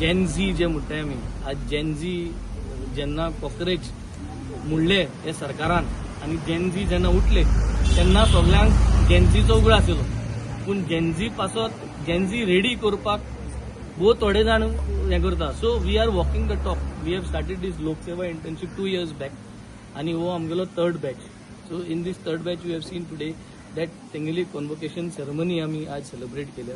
Gen Z जे म्हणटाय आमी आज जेनझी जेन्ना कॉक्रोच मुडले हे सरकारान आनी जेनझी जेन्ना उठले तेन्ना सगळ्यांक जेनझीचो उगड आशिल्लो पूण जेनझी पासत जेनझी रेडी करपाक बहुत थोडे जाण हें करता. So we are walking the talk. We have started this Lokseva internship 2 years back आनी हो आमगेलो 3rd batch. So in this 3rd batch we have seen today that तेंगेली कॉन्वोकेशन सेरेमनी आमी आज सेलिब्रेट केल्या.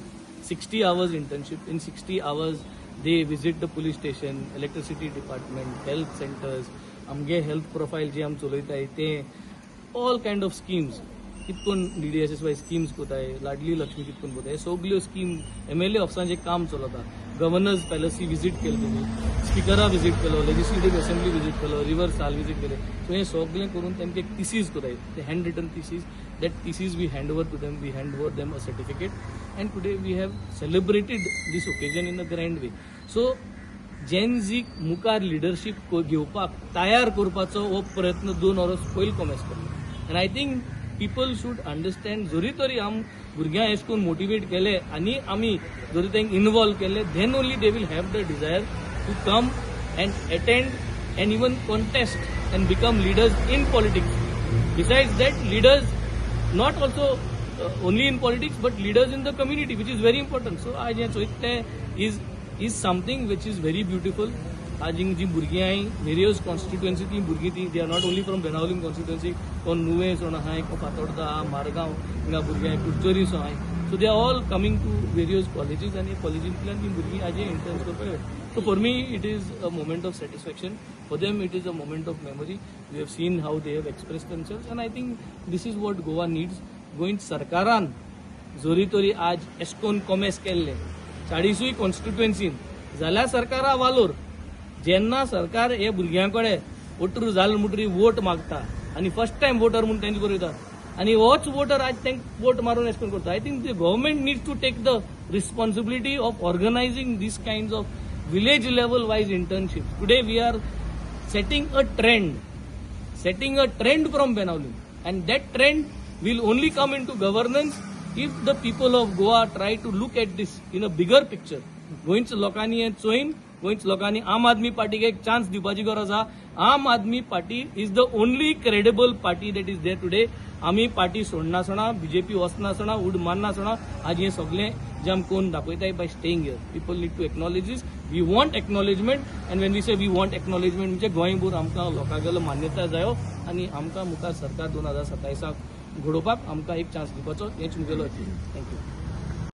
60 hours internship. In 60 hours they visit the police station, electricity department, health centers, आमगे health profile जे आमी चलयताय ते ऑल कायंड ऑफ स्किम्स कितकोन DDSSY स्किम्स कोताय, लाडली लक्ष्मी कितकोन कोताय, सगल्यो स्कीम MLA ऑफिसांचे काम चलता. गव्हर्नर्स पॅलसी विजीट केले तेमी, स्पिकरा विजीट केलो, लेजिस्लेटिव्ह असेंब्ली विजीट केलो, रिव्हर साल विजीट केले. सो हे सगळें करून तेमकां एक थिसीस कोताय, ते hand written thesis. That thesis we hand over to them, we hand over them a certificate and today we have celebrated this occasion in a grand way. So जेनझीक मुखार लिडरशीप घेवपाक तयार करपाचो हो प्रयत्न 2 वर्स पयलीं कॉमेस करता. And I think people should understand. जरी तरी आम भुरग्यांक एश करून मोटिवेट केले आनी आमी जरी तांकां इन्वॉल्व केले then only they will have the desire to come and attend and even contest and become leaders in politics. Besides that leaders not also only in politics but leaders in the community which is very important. So आज हें चोयत तें is something which is very beautiful. आज जी भुरगीं हाय various constituency ती भुरगीं ती they are not only from Benaulim constituency. कोण नुवें सोण आहाय, कोण फातोर्डा आहा, मारगांव हिंगा भुरगीं हाय, कुडचोरी सो आहाय. So they are all coming to various colleges आनी कॉलेजींतल्यान ती भुरगीं आज इंटर्न्स करपाक येतात. So for me it is a moment of satisfaction. For them it is a moment of memory. We have seen how they have express themselves and I think this is what Goa needs. गोंयच्या सरकारान जरी तरी आज एशकोन कॉमेस केल्ले 40 कॉन्स्टिट्युएन्सीन जाल्यार सरकारा वालोर जेन्ना सरकार हे भुरग्यां कडेन वोटर जाल म्हणटरी वोट मागता आनी फर्स्ट टायम वोटर म्हणून तेंचे बरयता आनी होच वोटर आज तांकां वोट मारून एशकोन करता. I think the government needs to take the responsibility of organizing this kinds of village level wise internship. Today we are setting a trend from Benaulim, and that trend will only come into governance if the people of Goa try to look at this in a bigger picture. गोंयच्या लोकांनी हें चोयन, गोंयच्या लोकांनी आम आदमी पार्टीक एक chance दिवपाची गरज आहा. Aam Aadmi party is the only credible party that is there today. आमी पार्टी सोडना आसतना, बीजेपी वचना आसतना, उड मारना आसतना आज हें सगळें जे आमी कोण दाखयताय by staying here. People need to acknowledge this. We want acknowledgement and when we say we want acknowledgement म्हणजे गोंयभर आमकां लोकांगेलो मान्यताय जायो आनी आमकां मुखार सरकार 2027 घडोवपाक आमकां एक चान्स दिवपाचो हेच मुगेलो. थँक्यू.